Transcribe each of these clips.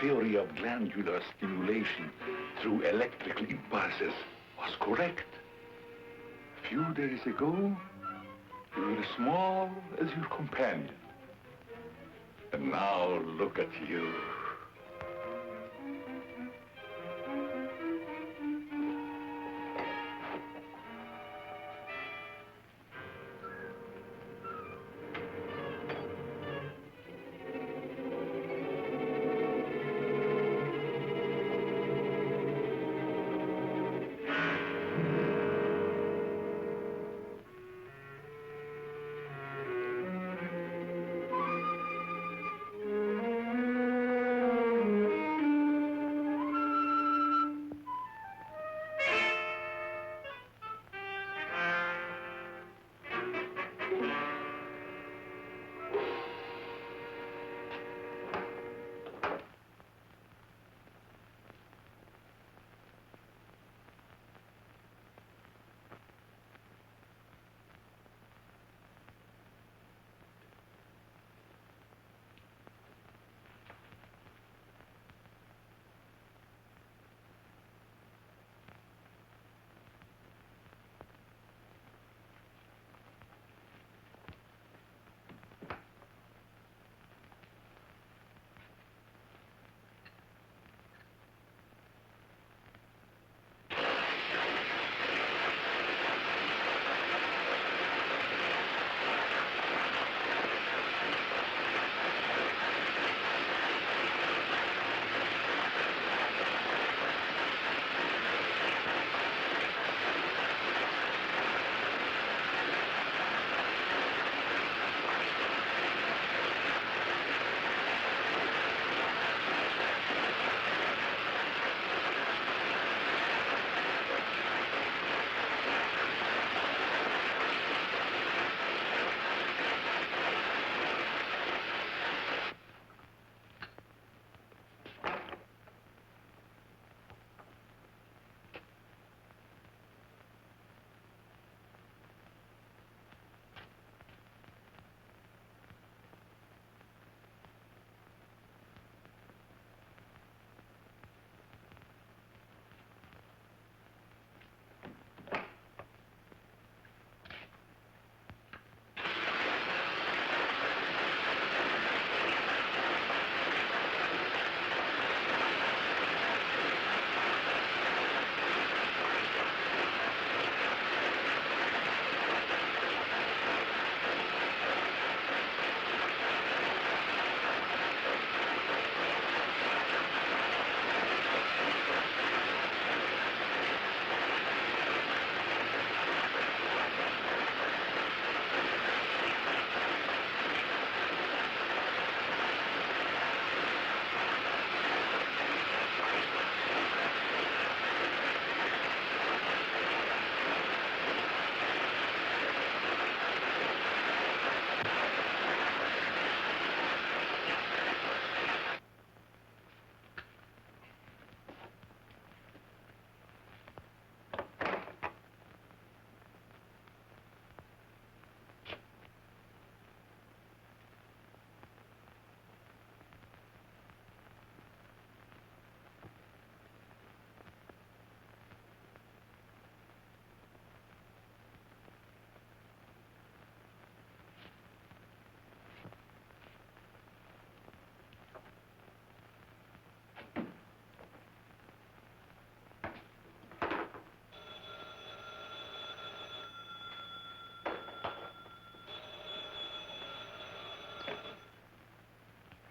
Theory of glandular stimulation through electrical impulses was correct. A few days ago, you were as small as your companion. And now look at you.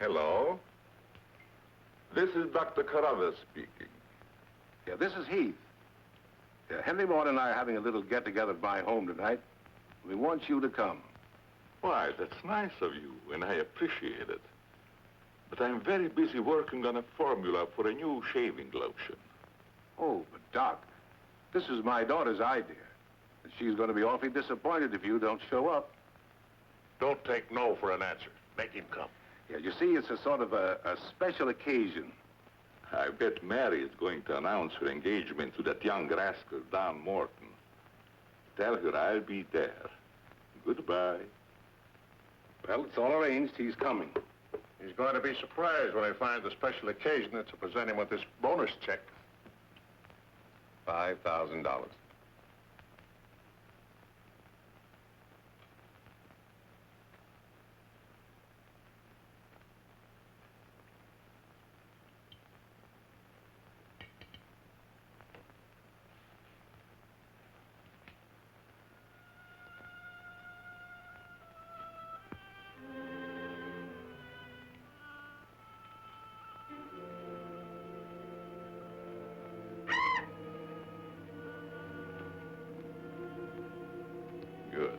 Hello. This is Dr. Carruthers speaking. Yeah, this is Heath. Yeah, Henry Morton and I are having a little get-together at my home tonight. We want you to come. Why, that's nice of you, and I appreciate it. But I'm very busy working on a formula for a new shaving lotion. Oh, but Doc, this is my daughter's idea. And she's going to be awfully disappointed if you don't show up. Don't take no for an answer. Make him come. Yeah, you see, it's a sort of a special occasion. I bet Mary is going to announce her engagement to that young rascal, Don Morton. Tell her I'll be there. Goodbye. Well, it's all arranged. He's coming. He's going to be surprised when he finds the special occasion that's to present him with this bonus check. $5,000. Good.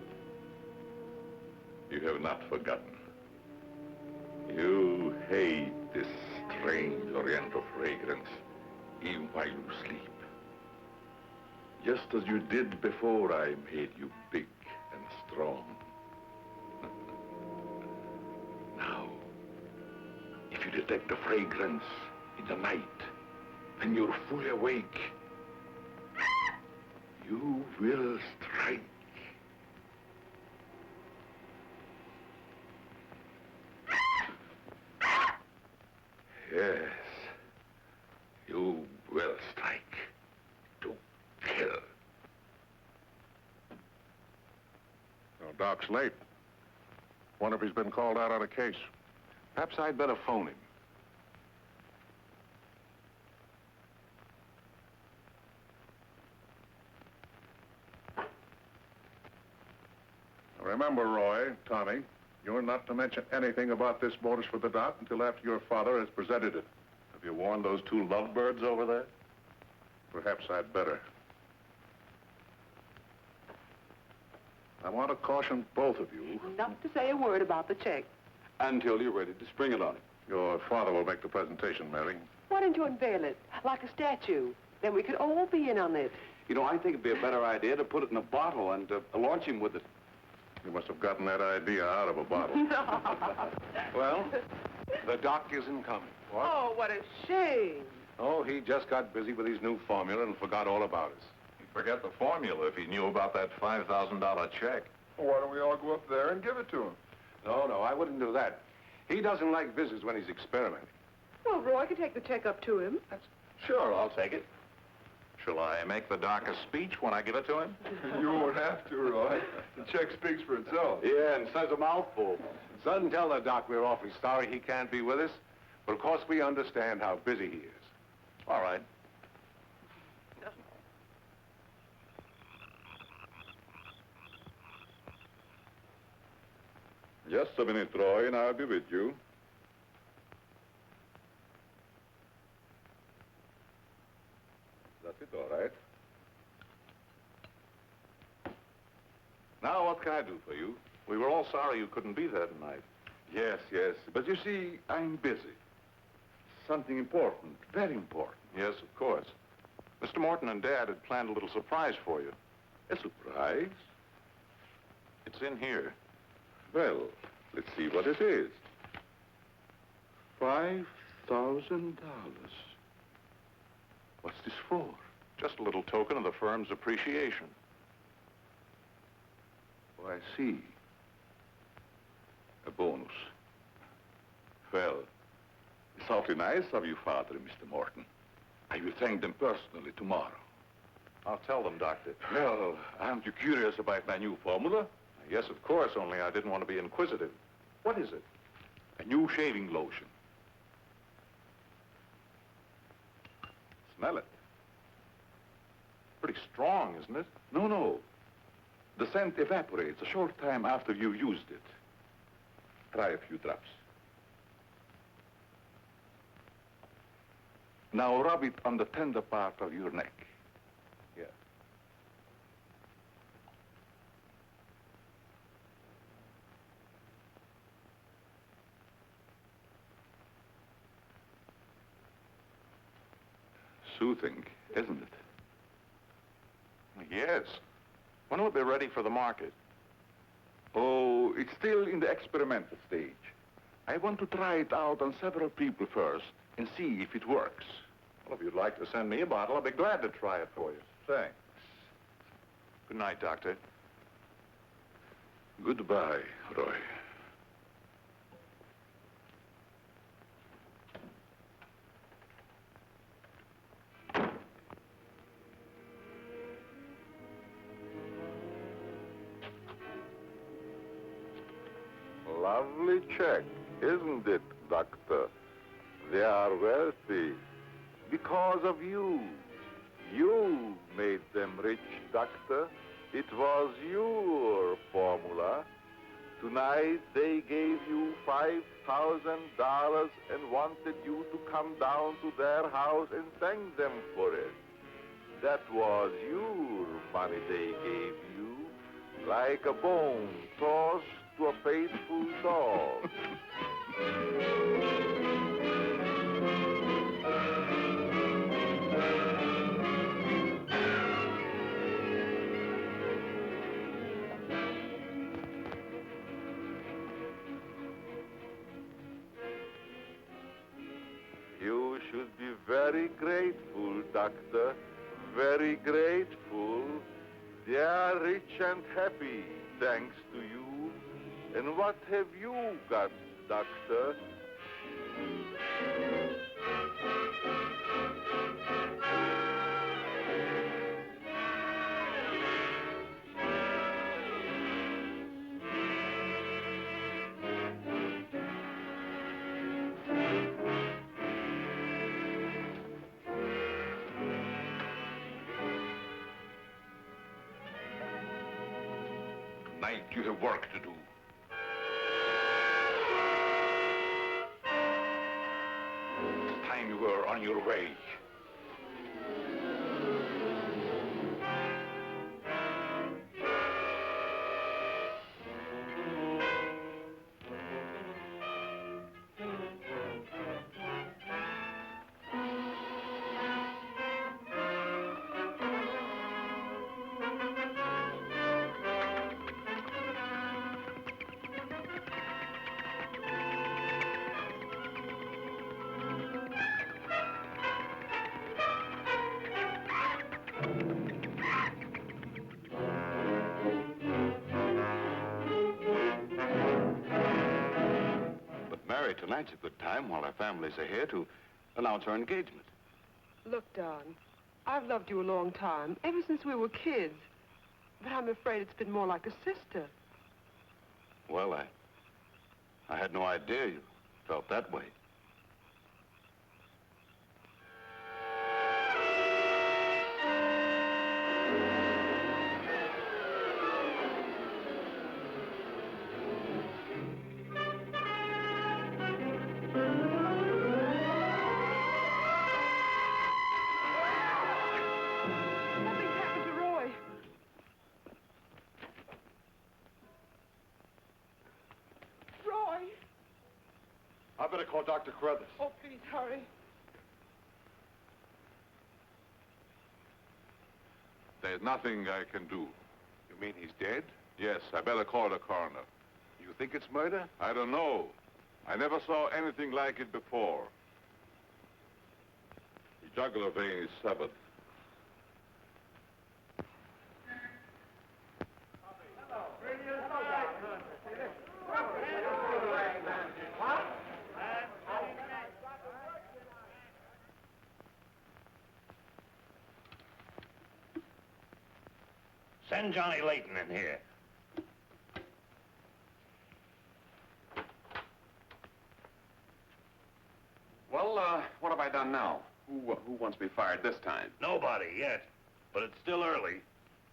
You have not forgotten. You hate this strange oriental fragrance, even while you sleep. Just as you did before I made you big and strong. Now, if you detect the fragrance in the night, when you're fully awake, you will strike. Yes, you will strike to kill. Well, Doc's late. Wonder if he's been called out on a case. Perhaps I'd better phone him. Remember, Roy, Tommy, you're not to mention anything about this bonus for the Doc until after your father has presented it. Have you warned those two lovebirds over there? Perhaps I'd better. I want to caution both of you. Not to say a word about the check. Until you're ready to spring it on him. Your father will make the presentation, Mary. Why don't you unveil it like a statue? Then we could all be in on it. You know, I think it'd be a better idea to put it in a bottle and launch him with it. You must have gotten that idea out of a bottle. Well, the Doc isn't coming. What? Oh, what a shame. Oh, he just got busy with his new formula and forgot all about us. He'd forget the formula if he knew about that $5,000 check. Well, why don't we all go up there and give it to him? No, I wouldn't do that. He doesn't like visitors when he's experimenting. Well, Roy could take the check up to him. Sure, I'll take it. Shall I make the Doc a speech when I give it to him? You won't have to, Roy. The check speaks for itself. Yeah, and says a mouthful. Son, tell the Doc we're awfully sorry he can't be with us, but of course we understand how busy he is. All right. Just a minute, Roy, and I'll be with you. That's it, all right. Now, what can I do for you? We were all sorry you couldn't be there tonight. Yes, but you see, I'm busy. Something important, very important. Yes, of course. Mr. Morton and Dad had planned a little surprise for you. A surprise? It's in here. Well, let's see what it is. $5,000. What's this for? Just a little token of the firm's appreciation. Oh, I see. A bonus. Well, it's awfully nice of you, Father, Mr. Morton. I will thank them personally tomorrow. I'll tell them, Doctor. Well, aren't you curious about my new formula? Yes, of course, only I didn't want to be inquisitive. What is it? A new shaving lotion. Smell it. Pretty strong, isn't it? No. The scent evaporates a short time after you used it. Try a few drops. Now rub it on the tender part of your neck. Here. Soothing, isn't it? Yes. When will it be ready for the market? Oh, it's still in the experimental stage. I want to try it out on several people first and see if it works. Well, if you'd like to send me a bottle, I'll be glad to try it for you. Thanks. Good night, Doctor. Goodbye, Roy. Lovely check, isn't it, Doctor? They are wealthy because of you. You made them rich, Doctor. It was your formula. Tonight they gave you $5,000 and wanted you to come down to their house and thank them for it. That was your money they gave you, like a bone tossed to a faithful dog. You should be very grateful, Doctor. Very grateful. They are rich and happy, thanks to you. And what have you got, Doctor? Tonight you have work to do. It's time you were on your way. Mary, tonight's a good time while our families are here to announce our engagement. Look, Don, I've loved you a long time, ever since we were kids. But I'm afraid it's been more like a sister. Well, I had no idea you felt that way. I better call Dr. Carruthers. Oh, please, hurry. There's nothing I can do. You mean he's dead? Yes, I better call the coroner. You think it's murder? I don't know. I never saw anything like it before. The jugular vein is severed. Send Johnny Layton in here. Well, what have I done now? Who wants me fired this time? Nobody yet, but it's still early.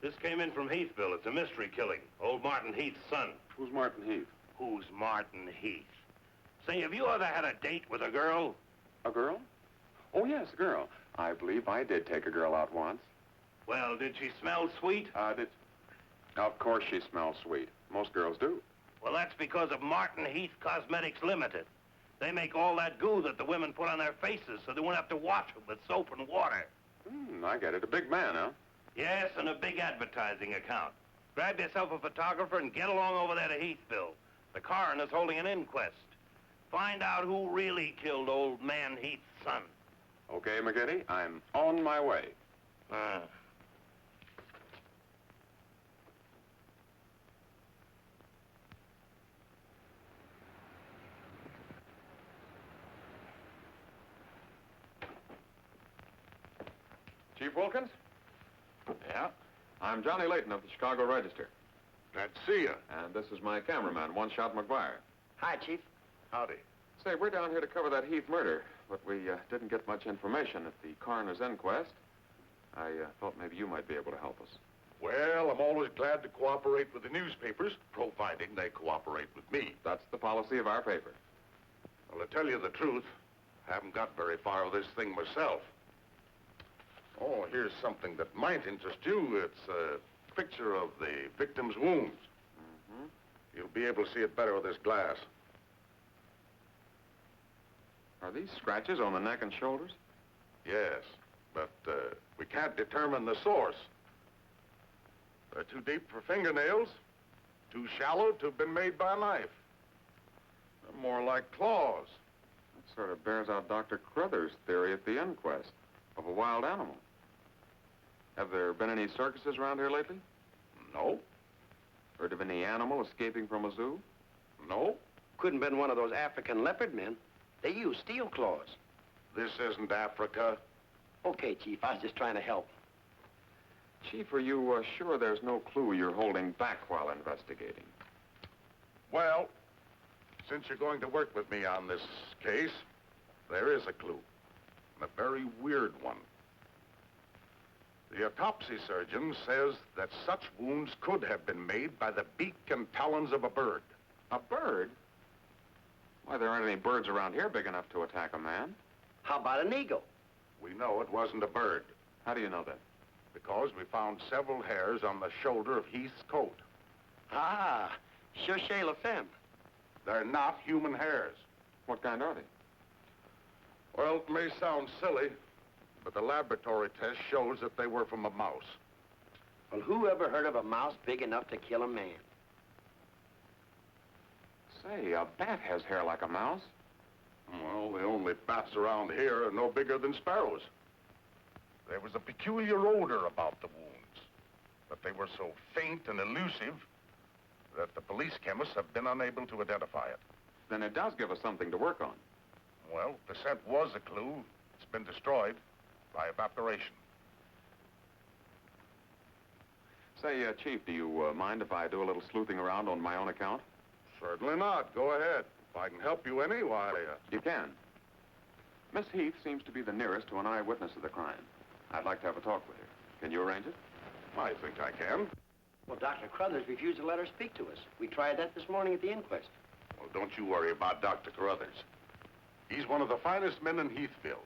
This came in from Heathville. It's a mystery killing. Old Martin Heath's son. Who's Martin Heath? Who's Martin Heath? Say, have you ever had a date with a girl? A girl? Oh, yes, a girl. I believe I did take a girl out once. Well, did she smell sweet? Of course she smells sweet. Most girls do. Well, that's because of Martin Heath Cosmetics Limited. They make all that goo that the women put on their faces so they won't have to wash them with soap and water. I get it. A big man, huh? Yes, and a big advertising account. Grab yourself a photographer and get along over there to Heathville. The coroner's holding an inquest. Find out who really killed old man Heath's son. Okay, McGinty, I'm on my way. Chief Wilkins? Yeah? I'm Johnny Layton of the Chicago Register. Glad to see you. And this is my cameraman, One Shot McGuire. Hi, Chief. Howdy. Say, we're down here to cover that Heath murder, but we didn't get much information at the coroner's inquest. I thought maybe you might be able to help us. Well, I'm always glad to cooperate with the newspapers, providing they cooperate with me. That's the policy of our paper. Well, to tell you the truth, I haven't got very far with this thing myself. Oh, here's something that might interest you. It's a picture of the victim's wounds. You'll be able to see it better with this glass. Are these scratches on the neck and shoulders? Yes, but we can't determine the source. They're too deep for fingernails, too shallow to have been made by a knife. They're more like claws. That sort of bears out Dr. Crothers' theory at the inquest of a wild animal. Have there been any circuses around here lately? No. Heard of any animal escaping from a zoo? No. Couldn't have been one of those African leopard men. They use steel claws. This isn't Africa. Okay, Chief, I was just trying to help. Chief, are you sure there's no clue you're holding back while investigating? Well, since you're going to work with me on this case, there is a clue, and a very weird one. The autopsy surgeon says that such wounds could have been made by the beak and talons of a bird. A bird? Why, there aren't any birds around here big enough to attack a man. How about an eagle? We know it wasn't a bird, How do you know that? because we found several hairs on the shoulder of Heath's coat. Ah, cherchez la femme. They're not human hairs. What kind are they? Well, it may sound silly, but the laboratory test shows that they were from a mouse. Well, who ever heard of a mouse big enough to kill a man? Say, a bat has hair like a mouse. Well, the only bats around here are no bigger than sparrows. There was a peculiar odor about the wounds, but they were so faint and elusive that the police chemists have been unable to identify it. Then it does give us something to work on. Well, the scent was a clue. It's been destroyed by evaporation. Say, Chief, do you mind if I do a little sleuthing around on my own account? Certainly not. Go ahead. If I can help you any, why... You can. Miss Heath seems to be the nearest to an eyewitness of the crime. I'd like to have a talk with her. Can you arrange it? I think I can. Well, Dr. Crothers refused to let her speak to us. We tried that this morning at the inquest. Well, don't you worry about Dr. Carruthers. He's one of the finest men in Heathville.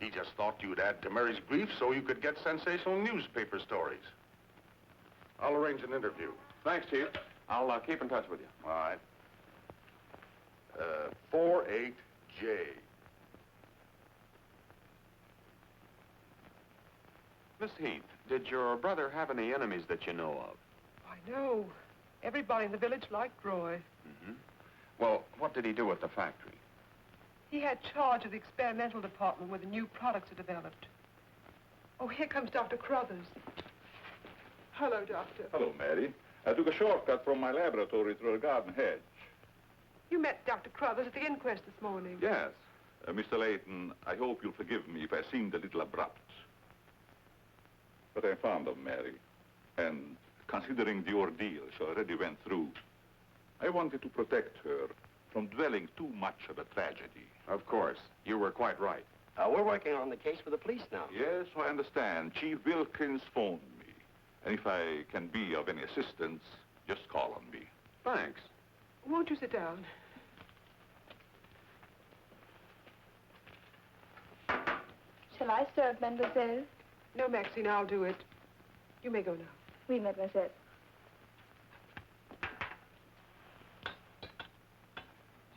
He just thought you'd add to Mary's grief so you could get sensational newspaper stories. I'll arrange an interview. Thanks, Chief. I'll keep in touch with you. All right. 48J. Miss Heath, did your brother have any enemies that you know of? I know. Everybody in the village liked Roy. Well, what did he do at the factory? He had charge of the experimental department where the new products are developed. Oh, here comes Dr. Crothers. Hello, Doctor. Hello, Mary. I took a shortcut from my laboratory through a garden hedge. You met Dr. Crothers at the inquest this morning. Yes. Mr. Layton, I hope you'll forgive me if I seemed a little abrupt. But I'm fond of Mary. And considering the ordeal she already went through, I wanted to protect her from dwelling too much of a tragedy. Of course. You were quite right. We're working on the case for the police now. Yes, I understand. Chief Wilkins phoned me. And if I can be of any assistance, just call on me. Thanks. Won't you sit down? Shall I serve, mademoiselle? No, Maxine, I'll do it. You may go now. Oui, mademoiselle.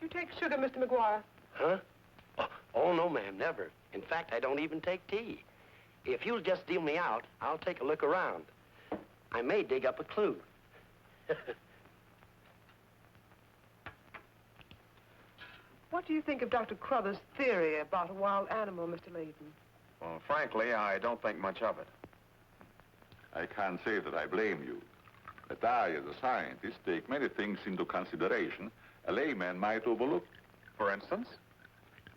Do you take sugar, Mr. McGuire? Huh? Oh, no, ma'am, never. In fact, I don't even take tea. If you'll just deal me out, I'll take a look around. I may dig up a clue. What do you think of Dr. Crothers' theory about a wild animal, Mr. Layton? Well, frankly, I don't think much of it. I can't say that I blame you. But I, as a scientist, take many things into consideration a layman might overlook. For instance?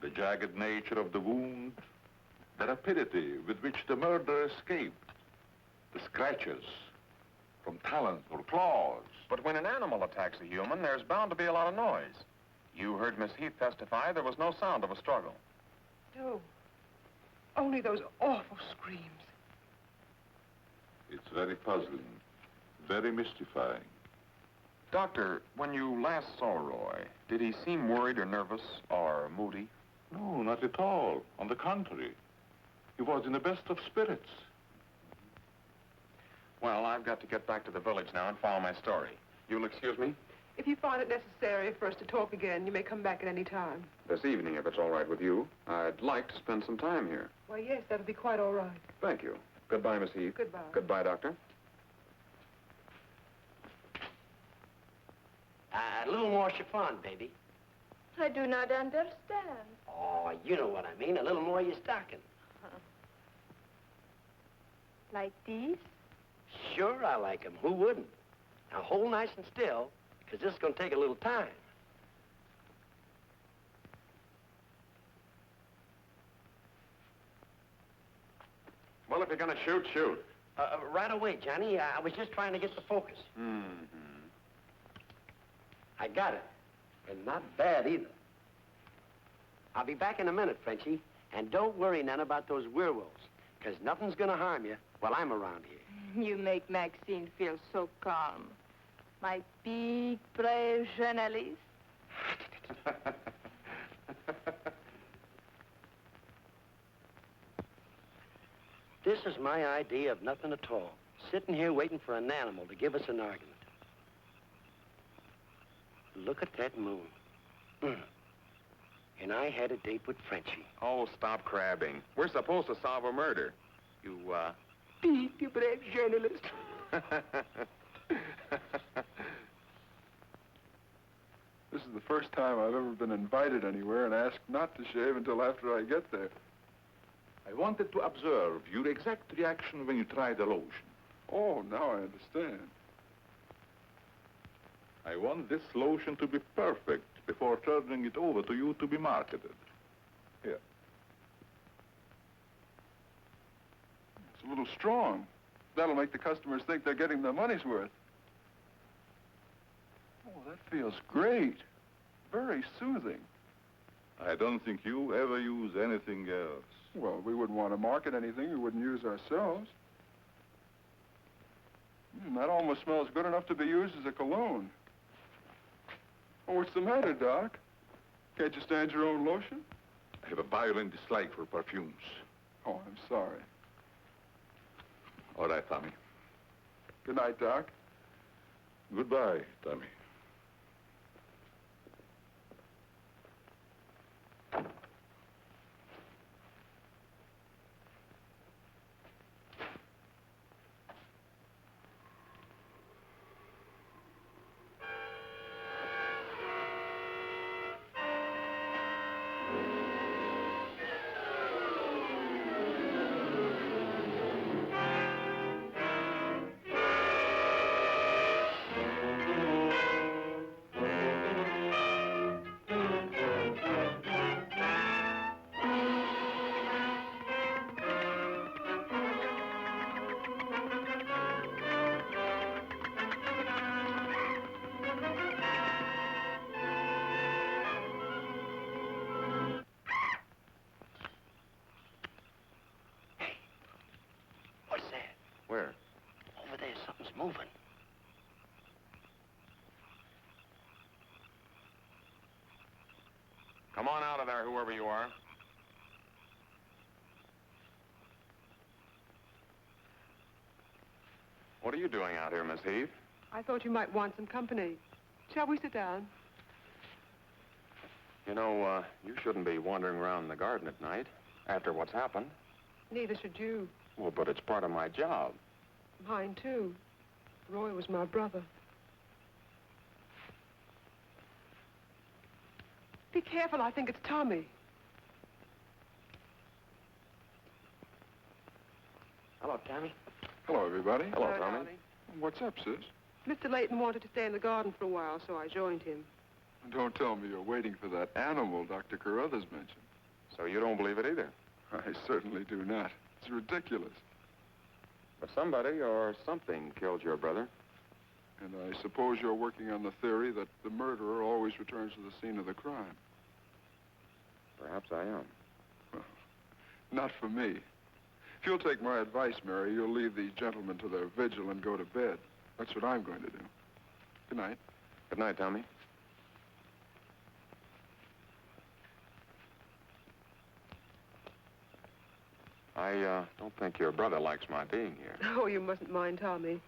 The jagged nature of the wound, the rapidity with which the murderer escaped, the scratches from talons or claws. But when an animal attacks a human, there's bound to be a lot of noise. You heard Miss Heath testify there was no sound of a struggle. No. Only those awful screams. It's very puzzling, very mystifying. Doctor, when you last saw Roy, did he seem worried or nervous or moody? No, not at all. On the contrary. He was in the best of spirits. Well, I've got to get back to the village now and follow my story. You'll excuse me? If you find it necessary for us to talk again, you may come back at any time. This evening, if it's all right with you. I'd like to spend some time here. Why, yes, that'll be quite all right. Thank you. Goodbye, Miss Heath. Goodbye. Goodbye, Doctor. A little more chiffon, baby. I do not understand. Oh, you know what I mean. A little more of your stocking. Like these? Sure, I like 'em. Who wouldn't? Now, hold nice and still, because this is going to take a little time. Well, if you're going to shoot, shoot. Right away, Johnny. I was just trying to get the focus. Mm-hmm. I got it. And not bad, either. I'll be back in a minute, Frenchie. And don't worry none about those werewolves, because nothing's going to harm you while I'm around here. You make Maxine feel so calm. My big, brave journalist. This is my idea of nothing at all. Sitting here waiting for an animal to give us an argument. Look at that moon. And I had a date with Frenchie. Oh, stop crabbing. We're supposed to solve a murder. You, Big, brave journalist. This is the first time I've ever been invited anywhere and asked not to shave until after I get there. I wanted to observe your exact reaction when you tried the lotion. Oh, now I understand. I want this lotion to be perfect before turning it over to you to be marketed. Here. It's a little strong. That'll make the customers think they're getting their money's worth. Oh, that feels great. Very soothing. I don't think you ever use anything else. Well, we wouldn't want to market anything we wouldn't use ourselves. That almost smells good enough to be used as a cologne. Oh, what's the matter, Doc? Can't you stand your own lotion? I have a violent dislike for perfumes. Oh, I'm sorry. All right, Tommy. Good night, Doc. Goodbye, Tommy. Where? Over there, something's moving. Come on out of there, whoever you are. What are you doing out here, Miss Heath? I thought you might want some company. Shall we sit down? You know, you shouldn't be wandering around the garden at night after what's happened. Neither should you. Well, but it's part of my job. Mine, too. Roy was my brother. Be careful, I think it's Tommy. Hello, Tommy. Hello, everybody. Hello, Tommy. darling. What's up, sis? Mr. Layton wanted to stay in the garden for a while, so I joined him. Don't tell me you're waiting for that animal Dr. Carruthers mentioned. So you don't believe it either? I certainly do not. It's ridiculous. But somebody or something killed your brother. And I suppose you're working on the theory that the murderer always returns to the scene of the crime. Perhaps I am. Well, not for me. If you'll take my advice, Mary, you'll leave these gentlemen to their vigil and go to bed. That's what I'm going to do. Good night. Good night, Tommy. I don't think your brother likes my being here. Oh, you mustn't mind Tommy.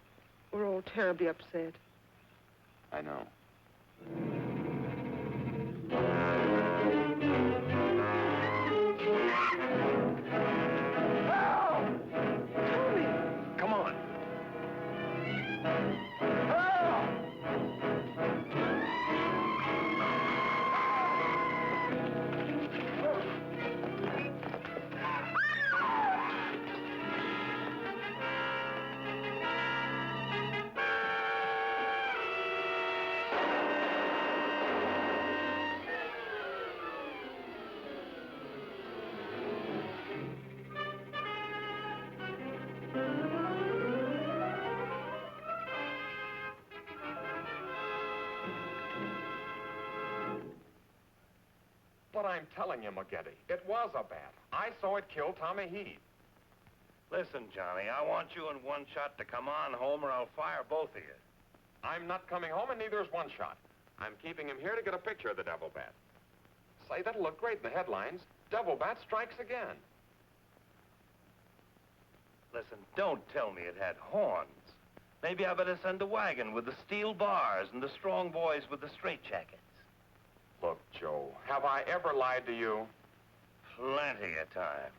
We're all terribly upset. I know. Come on. But I'm telling you, McGetty, it was a bat. I saw it kill Tommy Heath. Listen, Johnny, I want you in one shot to come on home or I'll fire both of you. I'm not coming home, and neither is One Shot. I'm keeping him here to get a picture of the devil bat. Say, that'll look great in the headlines. Devil bat strikes again. Listen, don't tell me it had horns. Maybe I better send a wagon with the steel bars and the strong boys with the straitjackets. Look, Joe, have I ever lied to you? Plenty of times.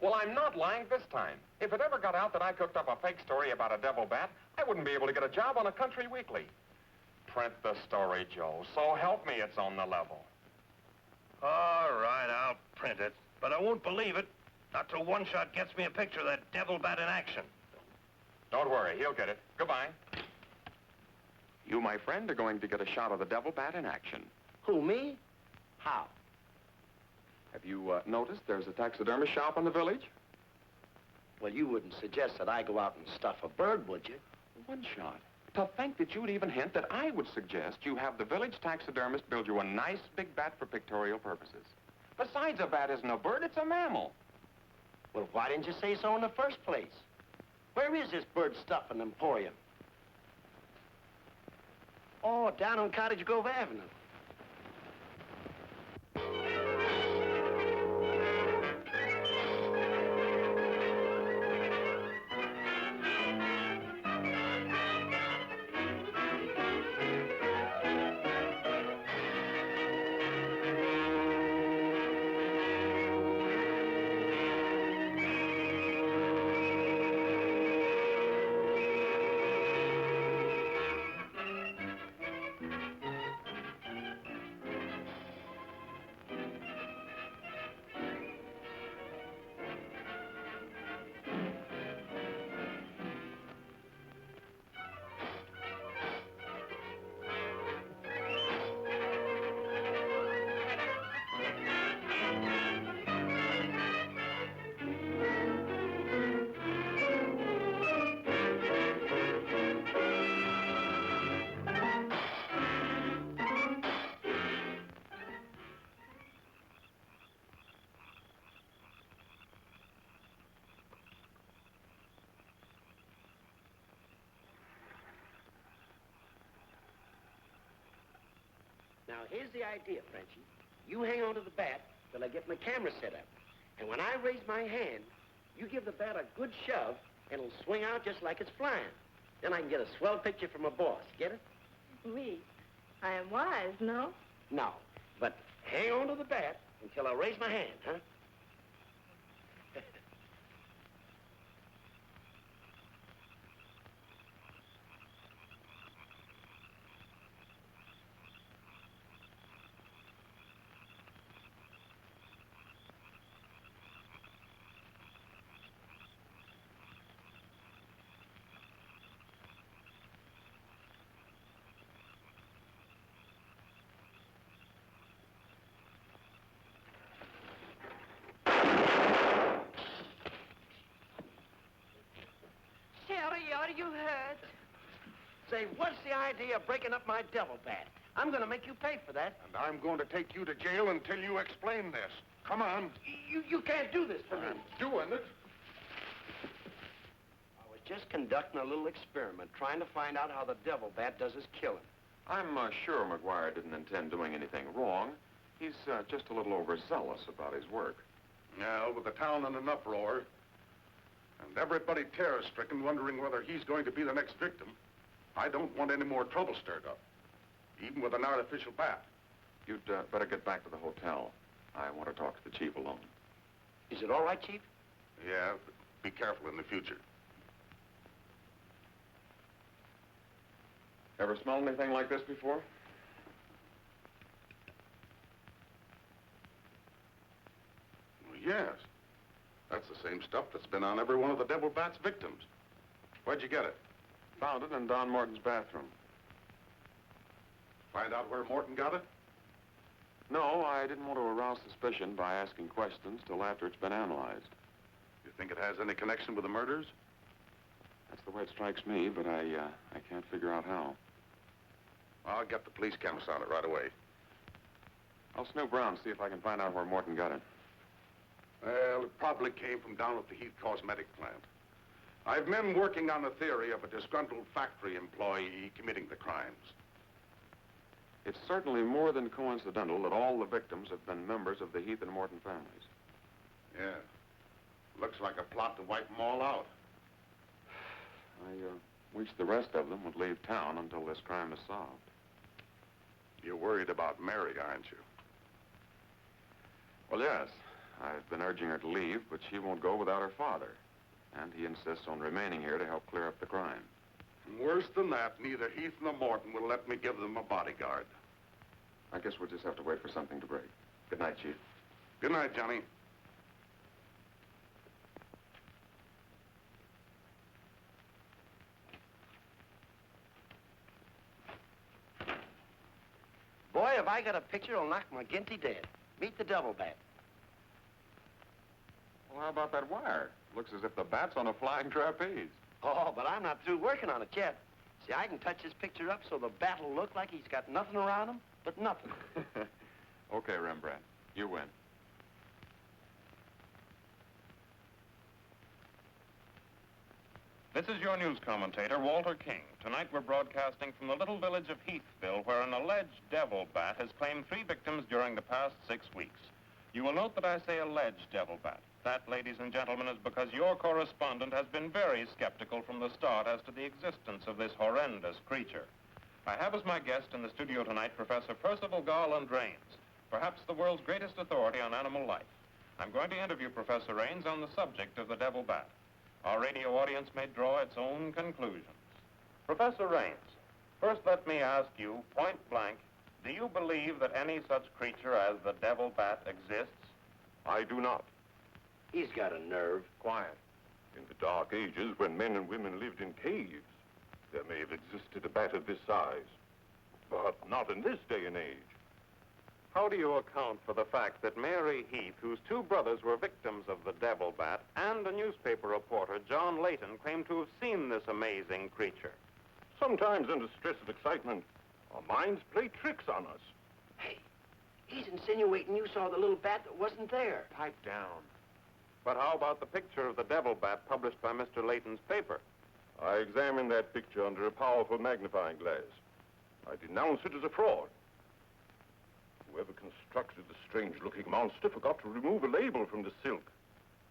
Well, I'm not lying this time. If it ever got out that I cooked up a fake story about a devil bat, I wouldn't be able to get a job on a country weekly. Print the story, Joe. So help me, it's on the level. All right, I'll print it. But I won't believe it. Not till One Shot gets me a picture of that devil bat in action. Don't worry, he'll get it. Goodbye. You, my friend, are going to get a shot of the devil bat in action. Who, me? How? Have you noticed there's a taxidermist shop in the village? Well, you wouldn't suggest that I go out and stuff a bird, would you? One Shot. To think that you'd even hint that I would suggest you have the village taxidermist build you a nice big bat for pictorial purposes. Besides, a bat isn't a bird, it's a mammal. Well, why didn't you say so in the first place? Where is this bird stuffing emporium? Oh, down on Cottage Grove Avenue. Now, here's the idea, Frenchie. You hang on to the bat till I get my camera set up. And when I raise my hand, you give the bat a good shove, and it'll swing out just like it's flying. Then I can get a swell picture from my boss. Get it? Oui. I am wise, no? No. But hang on to the bat until I raise my hand, huh? Sherry, are you hurt? Say, what's the idea of breaking up my devil bat? I'm going to make you pay for that. And I'm going to take you to jail until you explain this. Come on. You can't do this to me. I'm doing it. I was just conducting a little experiment, trying to find out how the devil bat does his killing. I'm sure McGuire didn't intend doing anything wrong. He's just a little overzealous about his work. Now, with the town in an uproar, and everybody terror-stricken, wondering whether he's going to be the next victim, I don't want any more trouble stirred up, even with an artificial bat. You'd better get back to the hotel. I want to talk to the chief alone. Is it all right, Chief? Yeah, but be careful in the future. Ever smelled anything like this before? Well, yes. That's the same stuff that's been on every one of the Devil Bat's victims. Where'd you get it? Found it in Don Morton's bathroom. Find out where Morton got it? No, I didn't want to arouse suspicion by asking questions till after it's been analyzed. You think it has any connection with the murders? That's the way it strikes me, but I can't figure out how. I'll get the police chemist on it right away. I'll snoop around, see if I can find out where Morton got it. Well, it probably came from down at the Heath Cosmetic plant. I've men working on the theory of a disgruntled factory employee committing the crimes. It's certainly more than coincidental that all the victims have been members of the Heath and Morton families. Yeah. Looks like a plot to wipe them all out. I wish the rest of them would leave town until this crime is solved. You're worried about Mary, aren't you? Well, yes. I've been urging her to leave, but she won't go without her father. And he insists on remaining here to help clear up the crime. And worse than that, neither Heath nor Morton will let me give them a bodyguard. I guess we'll just have to wait for something to break. Good night, Chief. Good night, Johnny. Boy, if I got a picture, it'll knock McGinty dead. Meet the devil bat. Well, how about that wire? Looks as if the bat's on a flying trapeze. Oh, but I'm not through working on it yet. See, I can touch this picture up so the bat will look like he's got nothing around him but nothing. Okay, Rembrandt. You win. This is your news commentator, Walter King. Tonight we're broadcasting from the little village of Heathville, where an alleged devil bat has claimed 3 victims during the past 6 weeks. You will note that I say alleged devil bat. That, ladies and gentlemen, is because your correspondent has been very skeptical from the start as to the existence of this horrendous creature. I have as my guest in the studio tonight Professor Percival Garland Rains, perhaps the world's greatest authority on animal life. I'm going to interview Professor Rains on the subject of the devil bat. Our radio audience may draw its own conclusions. Professor Rains, first let me ask you, point blank, do you believe that any such creature as the devil bat exists? I do not. He's got a nerve. Quiet. In the Dark Ages, when men and women lived in caves, there may have existed a bat of this size. But not in this day and age. How do you account for the fact that Mary Heath, whose 2 brothers were victims of the devil bat, and a newspaper reporter, John Layton, claimed to have seen this amazing creature? Sometimes under stress of excitement, our minds play tricks on us. Hey, he's insinuating you saw the little bat that wasn't there. Pipe down. But how about the picture of the devil bat published by Mr. Layton's paper? I examined that picture under a powerful magnifying glass. I denounce it as a fraud. Whoever constructed the strange-looking monster forgot to remove a label from the silk.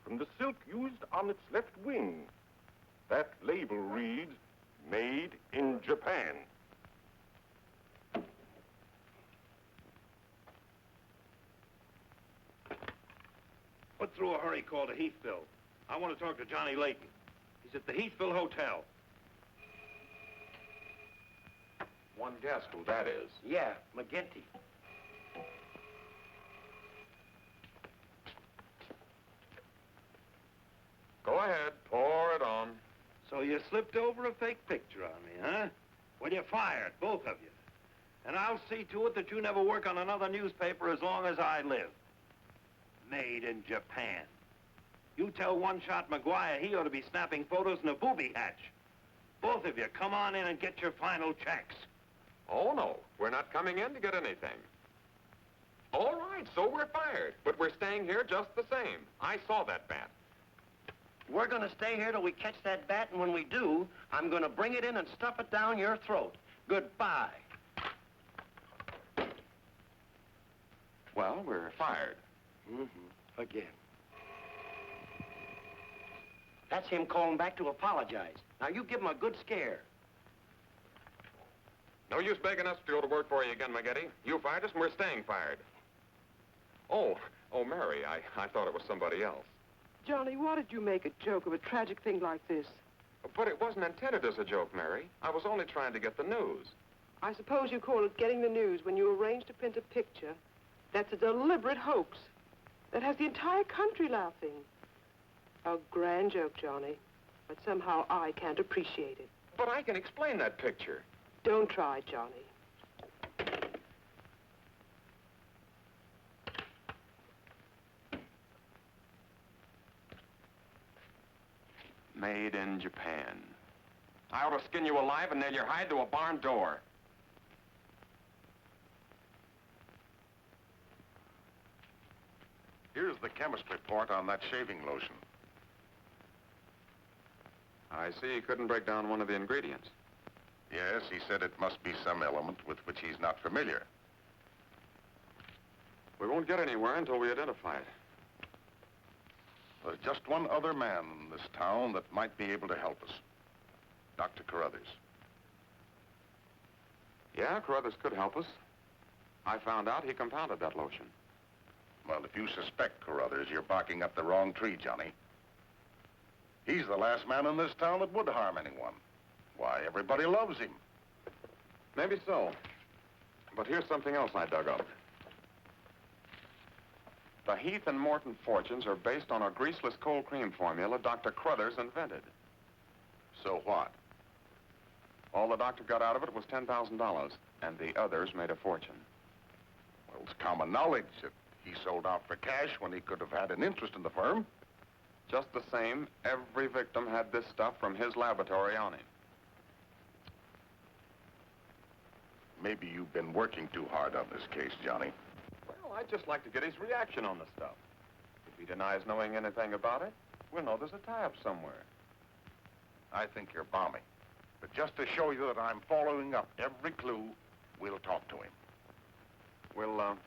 From the silk used on its left wing. That label reads, Made in Japan. Put through a hurry call to Heathville. I want to talk to Johnny Layton. He's at the Heathville Hotel. One guess who that is. Yeah, McGinty. Go ahead, pour it on. So you slipped over a fake picture on me, huh? Well, you're fired, both of you. And I'll see to it that you never work on another newspaper as long as I live. Made in Japan. You tell One-Shot McGuire he ought to be snapping photos in a booby hatch. Both of you, come on in and get your final checks. Oh, no. We're not coming in to get anything. All right, so we're fired. But we're staying here just the same. I saw that bat. We're going to stay here till we catch that bat, and when we do, I'm going to bring it in and stuff it down your throat. Goodbye. Well, we're fired. Mm-hmm. Again. That's him calling back to apologize. Now, you give him a good scare. No use begging us to go to work for you again, McGetty. You fired us, and we're staying fired. Oh, Mary, I thought it was somebody else. Johnny, why did you make a joke of a tragic thing like this? But it wasn't intended as a joke, Mary. I was only trying to get the news. I suppose you call it getting the news when you arrange to print a picture that's a deliberate hoax that has the entire country laughing. A grand joke, Johnny, but somehow I can't appreciate it. But I can explain that picture. Don't try, Johnny. Made in Japan. I ought to skin you alive and nail your hide to a barn door. Here's the chemist report on that shaving lotion. I see he couldn't break down one of the ingredients. Yes, he said it must be some element with which he's not familiar. We won't get anywhere until we identify it. There's just one other man in this town that might be able to help us. Dr. Carruthers. Yeah, Carruthers could help us. I found out he compounded that lotion. Well, if you suspect Carruthers, you're barking up the wrong tree, Johnny. He's the last man in this town that would harm anyone. Why, everybody loves him. Maybe so. But here's something else I dug up. The Heath and Morton fortunes are based on a greaseless cold cream formula Dr. Carruthers invented. So what? All the doctor got out of it was $10,000, and the others made a fortune. Well, it's common knowledge that he sold out for cash when he could have had an interest in the firm. Just the same, every victim had this stuff from his laboratory on him. Maybe you've been working too hard on this case, Johnny. Well, I'd just like to get his reaction on the stuff. If he denies knowing anything about it, we'll know there's a tie-up somewhere. I think you're balmy. But just to show you that I'm following up every clue, we'll talk to him. We'll,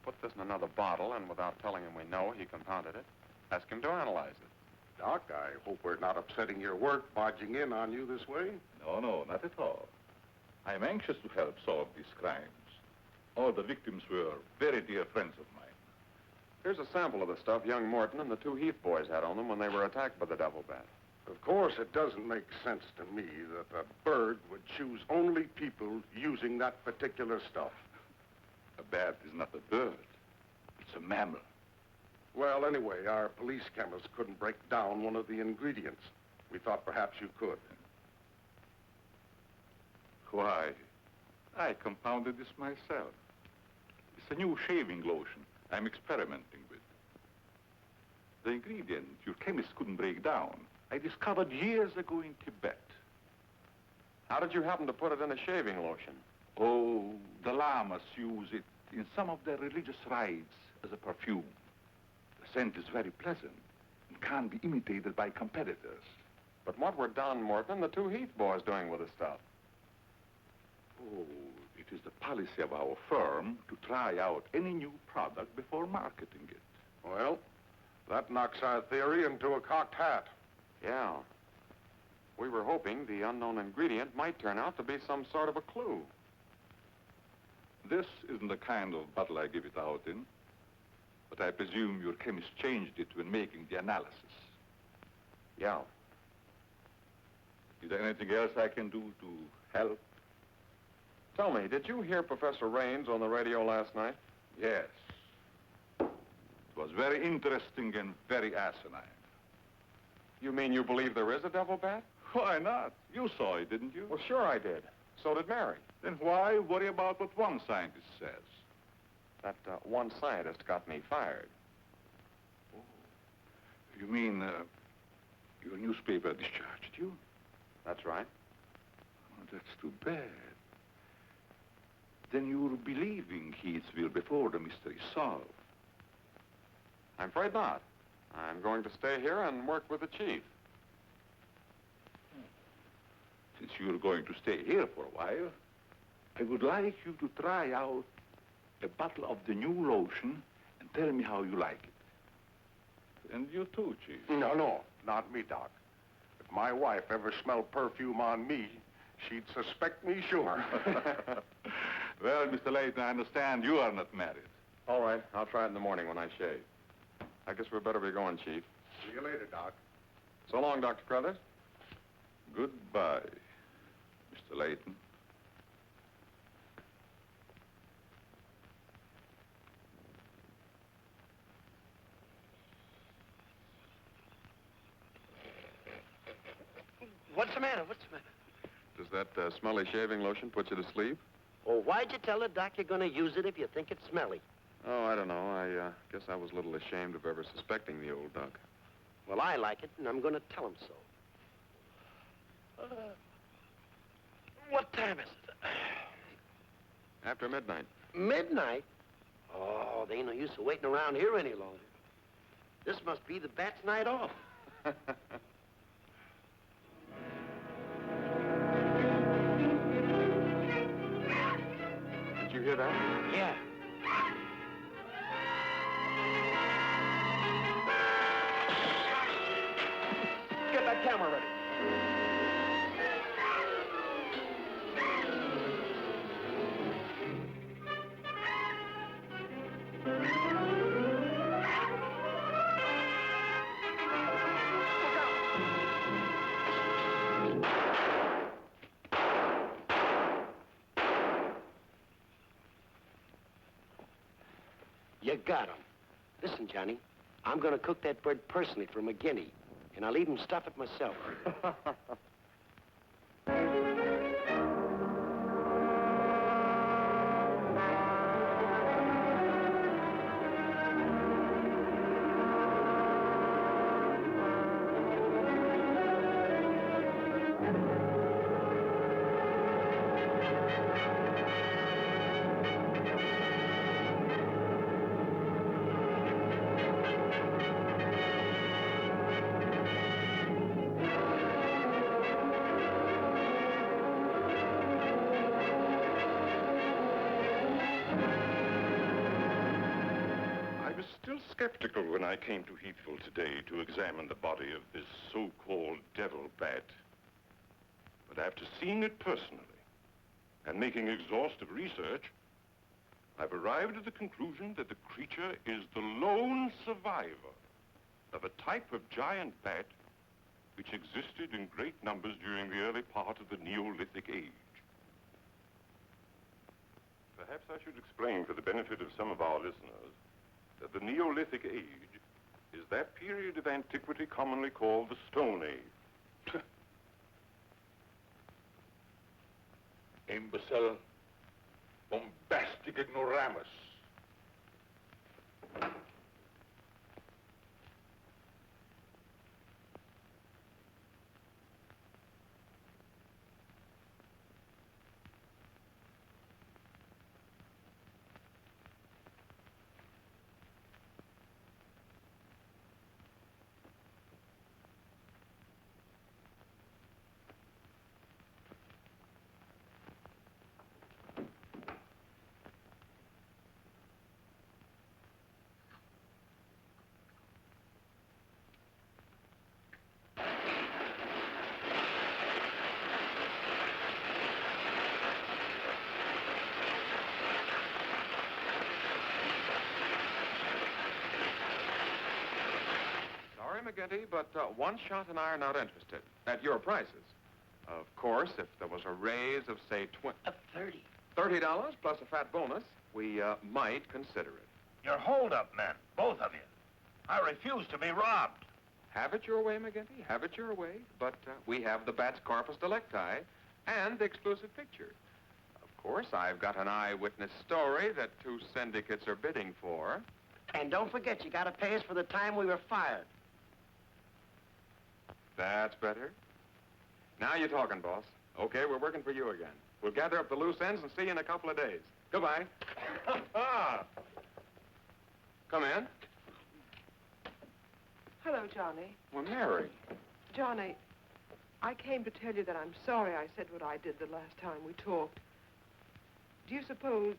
put this in another bottle, and without telling him we know he compounded it, ask him to analyze it. Doc, I hope we're not upsetting your work barging in on you this way. No, not at all. I'm anxious to help solve these crimes. All the victims were very dear friends of mine. Here's a sample of the stuff young Morton and the two Heath boys had on them when they were attacked by the devil bat. Of course, it doesn't make sense to me that a bird would choose only people using that particular stuff. A bat is not a bird. It's a mammal. Well, anyway, our police chemist couldn't break down one of the ingredients. We thought perhaps you could. Why, I compounded this myself. It's a new shaving lotion I'm experimenting with. The ingredient your chemist couldn't break down, I discovered years ago in Tibet. How did you happen to put it in a shaving lotion? Oh, the lamas use it in some of their religious rites as a perfume. The scent is very pleasant and can't be imitated by competitors. But what were Don Morton and the two Heath boys doing with the stuff? Oh, it is the policy of our firm to try out any new product before marketing it. Well, that knocks our theory into a cocked hat. Yeah. We were hoping the unknown ingredient might turn out to be some sort of a clue. This isn't the kind of bottle I give it out in, but I presume your chemist changed it when making the analysis. Yeah. Is there anything else I can do to help? Tell me, did you hear Professor Raines on the radio last night? Yes. It was very interesting and very asinine. You mean you believe there is a devil bat? Why not? You saw it, didn't you? Well, sure I did. So did Mary. Then why worry about what one scientist says? That one scientist got me fired. Oh. You mean your newspaper discharged you? That's right. Oh, that's too bad. Then you're believing Heathville before the mystery is solved. I'm afraid not. I'm going to stay here and work with the chief. Since you're going to stay here for a while, I would like you to try out a bottle of the new lotion and tell me how you like it. And you too, Chief. No, not me, Doc. If my wife ever smelled perfume on me, she'd suspect me sure. Well, Mr. Layton, I understand you are not married. All right, I'll try it in the morning when I shave. I guess we'd better be going, Chief. See you later, Doc. So long, Dr. Crothers. Goodbye, Mr. Layton. What's the matter? What's the matter? Does that smelly shaving lotion put you to sleep? Oh, why'd you tell the doc you're going to use it if you think it's smelly? Oh, I don't know. I guess I was a little ashamed of ever suspecting the old duck. Well, I like it, and I'm going to tell him so. What time is it? After midnight. Midnight? Oh, there ain't no use of waiting around here any longer. This must be the bat's night off. Did you hear that? Yeah. Get that camera ready. You got him. Listen, Johnny, I'm going to cook that bird personally for McGinney, and I'll even stuff it myself. Skeptical when I came to Heathville today to examine the body of this so-called devil bat. But after seeing it personally and making exhaustive research, I've arrived at the conclusion that the creature is the lone survivor of a type of giant bat which existed in great numbers during the early part of the Neolithic age. Perhaps I should explain for the benefit of some of our listeners that the Neolithic age is that period of antiquity commonly called the Stone Age. Imbecile, bombastic ignoramus. McGinty, but one shot and I are not interested. At your prices. Of course, if there was a raise of, say, $30 plus a fat bonus, we might consider it. You're hold-up men, both of you. I refuse to be robbed. Have it your way, McGinty. Have it your way. But we have the bat's corpus delicti and the exclusive picture. Of course, I've got an eyewitness story that 2 syndicates are bidding for. And don't forget, you gotta pay us for the time we were fired. That's better. Now you're talking, boss. Okay, we're working for you again. We'll gather up the loose ends and see you in a couple of days. Goodbye. Come in. Hello, Johnny. Well, Mary. Johnny, I came to tell you that I'm sorry I said what I did the last time we talked. Do you suppose...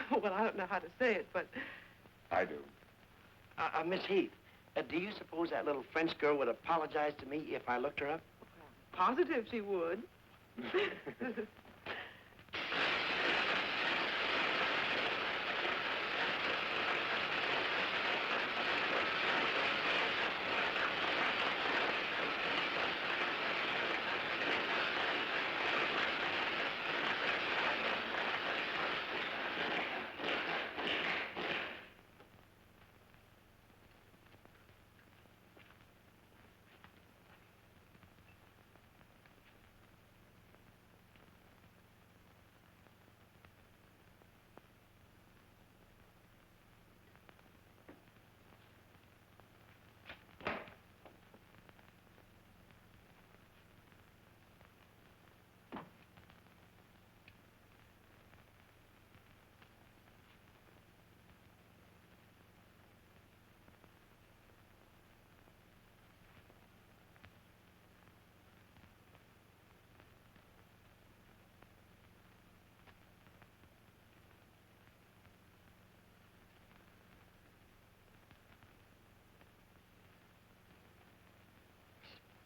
well, I don't know how to say it, but... I do. Miss Heath, do you suppose that little French girl would apologize to me if I looked her up? Positive she would.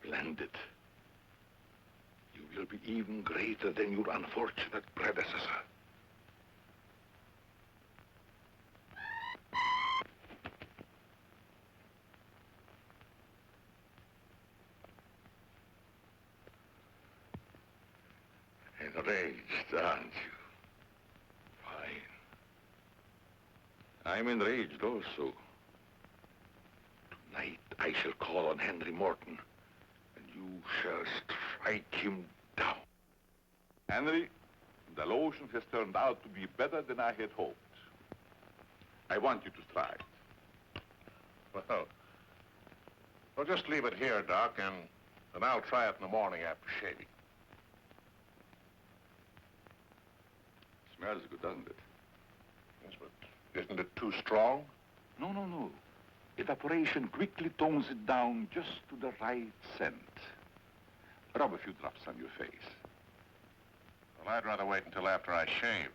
Splendid. You will be even greater than your unfortunate predecessor. Enraged, aren't you? Fine. I'm enraged also. Tonight I shall call on Henry Morton. You shall strike him down. Henry, the lotion has turned out to be better than I had hoped. I want you to try it. Well, just leave it here, Doc, and I'll try it in the morning after shaving. Smells good, doesn't it? Yes, but isn't it too strong? No, no, no. Evaporation quickly tones it down just to the right scent. Rub a few drops on your face. Well, I'd rather wait until after I shave.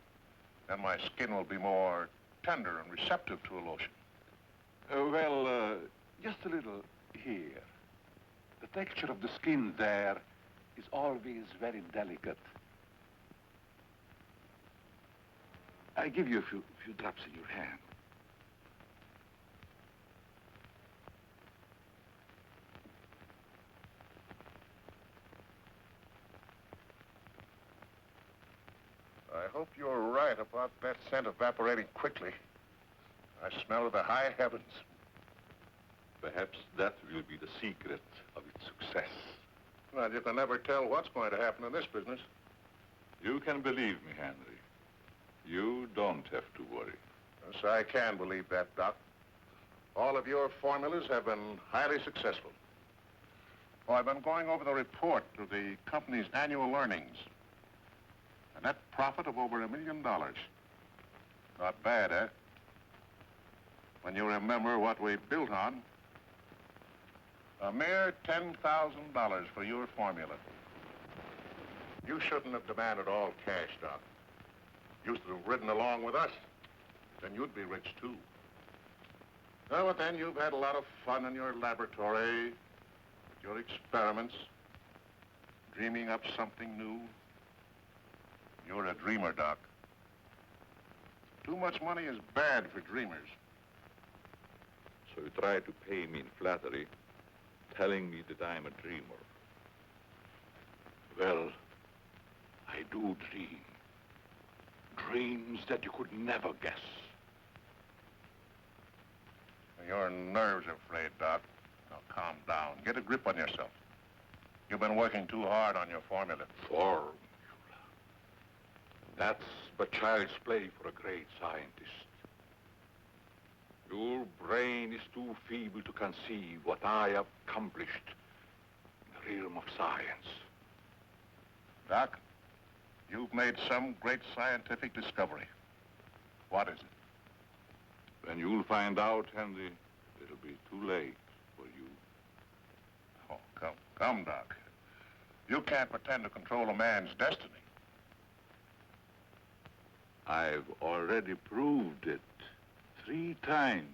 Then my skin will be more tender and receptive to a lotion. Just a little here. The texture of the skin there is always very delicate. I give you a few drops in your hand. I hope you're right about that scent evaporating quickly. I smell the high heavens. Perhaps that will be the secret of its success. Well, you can never tell what's going to happen in this business. You can believe me, Henry. You don't have to worry. Yes, I can believe that, Doc. All of your formulas have been highly successful. Oh, I've been going over the report of the company's annual earnings. A net profit of over $1 million. Not bad, eh? When you remember what we built on. A mere $10,000 for your formula. You shouldn't have demanded all cash, Doc. You should have ridden along with us. Then you'd be rich, too. No, but then you've had a lot of fun in your laboratory, with your experiments, dreaming up something new. You're a dreamer, Doc. Too much money is bad for dreamers. So you try to pay me in flattery. telling me that I'm a dreamer. Well, I do dream. Dreams that you could never guess. Your nerves are frayed, Doc. Now, calm down. Get a grip on yourself. You've been working too hard on your formula. Formula? That's but child's play for a great scientist. Your brain is too feeble to conceive what I have accomplished in the realm of science. Doc, you've made some great scientific discovery. What is it? When you'll find out, Henry, it'll be too late for you. Oh, come, Doc. You can't pretend to control a man's destiny. I've already proved it 3 times.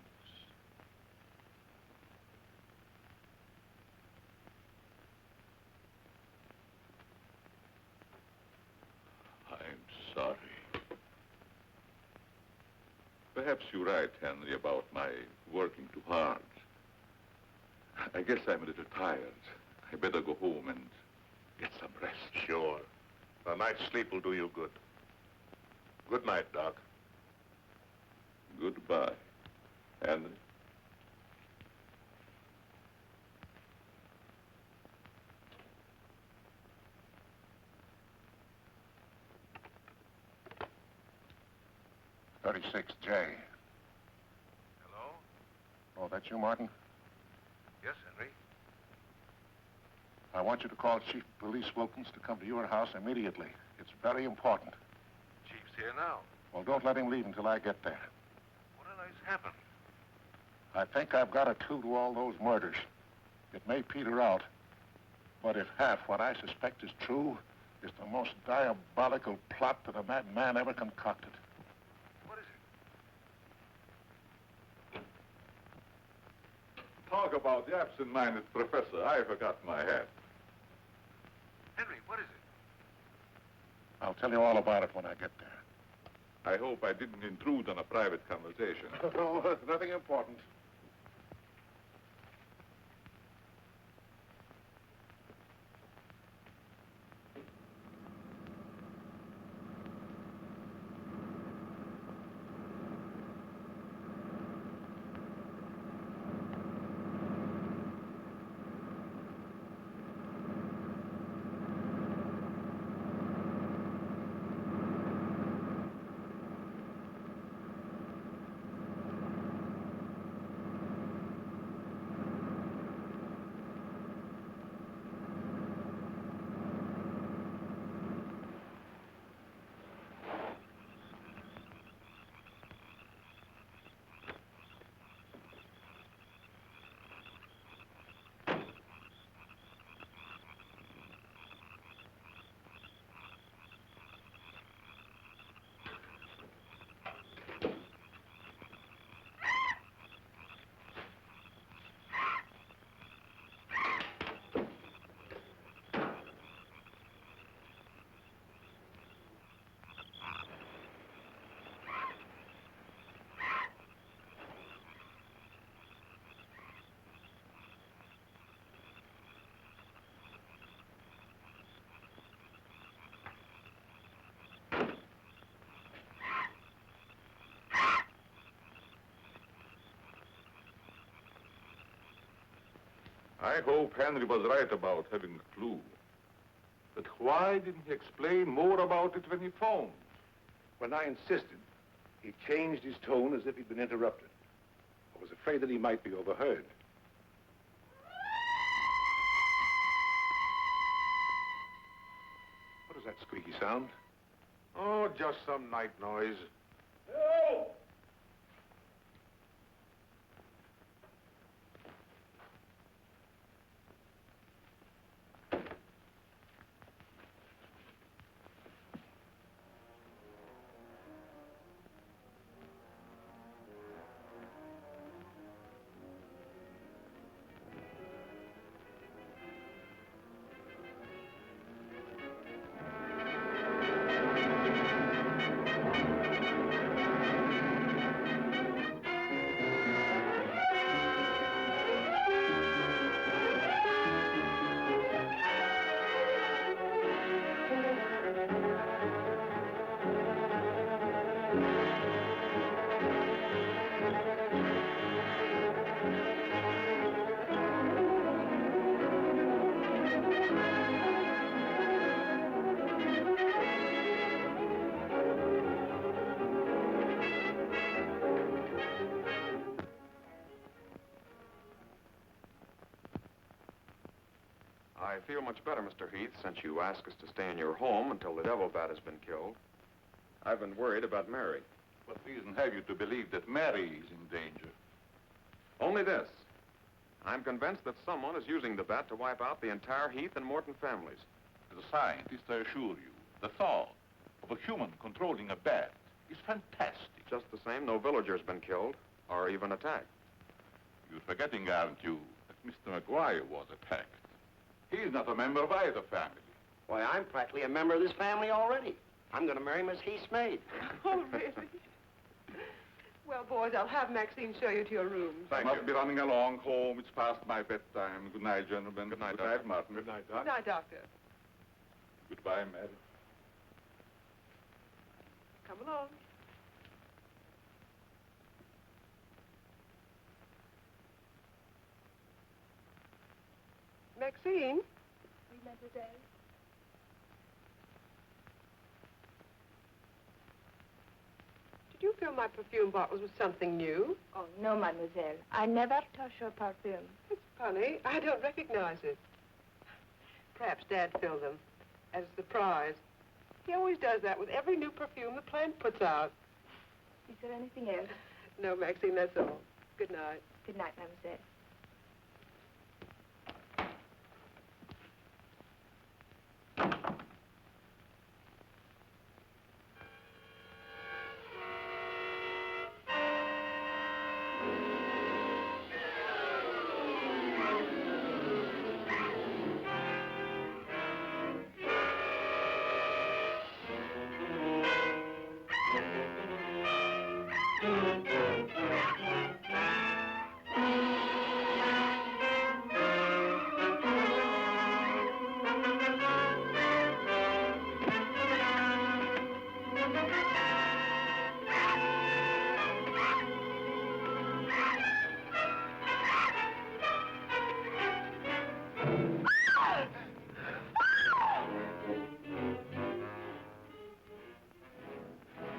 I'm sorry. Perhaps you're right, Henry, about my working too hard. I guess I'm a little tired. I better go home and get some rest. Sure. A night's sleep will do you good. Good night, Doc. Goodbye, Henry. "36 J. Hello? Oh, that's you, Martin? Yes, Henry. I want you to call Chief Police Wilkins to come to your house immediately. It's very important. Chief's here now. Well, don't let him leave until I get there. What on earth's happened? I think I've got a clue to all those murders. It may peter out, but if half what I suspect is true, it's the most diabolical plot that a madman ever concocted. What is it? Talk about the absent-minded professor. I forgot my hat. Henry, what is it? I'll tell you all about it when I get there. I hope I didn't intrude on a private conversation. Oh, nothing important. I hope Henry was right about having a clue. But why didn't he explain more about it when he phoned? When I insisted, he changed his tone as if he'd been interrupted. I was afraid that he might be overheard. What is that squeaky sound? Oh, just some night noise. Help! I feel much better, Mr. Heath, since you asked us to stay in your home until the devil bat has been killed. I've been worried about Mary. What reason have you to believe that Mary is in danger? Only this. I'm convinced that someone is using the bat to wipe out the entire Heath and Morton families. As a scientist, I assure you, the thought of a human controlling a bat is fantastic. Just the same, no villager's been killed or even attacked. You're forgetting, aren't you, that Mr. McGuire was attacked. He's not a member of either family. Why, I'm practically a member of this family already. I'm going to marry Miss Heath's maid. Oh, really? Well, boys, I'll have Maxine show you to your room. I must be running along home. It's past my bedtime. Good night, gentlemen. Good night, Good night, Martin. Good night, Good Doc. night, Doctor. Goodbye, Mary. Come along. Maxine? Oui, mademoiselle. Did you fill my perfume bottles with something new? Oh, no, mademoiselle. I never touch your perfume. It's funny. I don't recognize it. Perhaps Dad filled them as a surprise. He always does that with every new perfume the plant puts out. Is there anything else? No, Maxine, that's all. Good night. Good night, mademoiselle.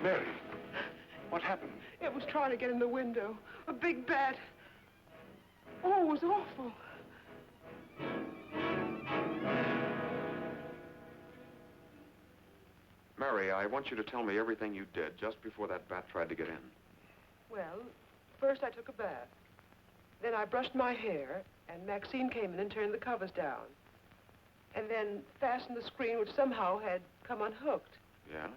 Mary, what happened? It was trying to get in the window. A big bat. Oh, it was awful. Mary, I want you to tell me everything you did just before that bat tried to get in. Well, first I took a bath. Then I brushed my hair, and Maxine came in and turned the covers down. And then fastened the screen, which somehow had come unhooked. Yeah?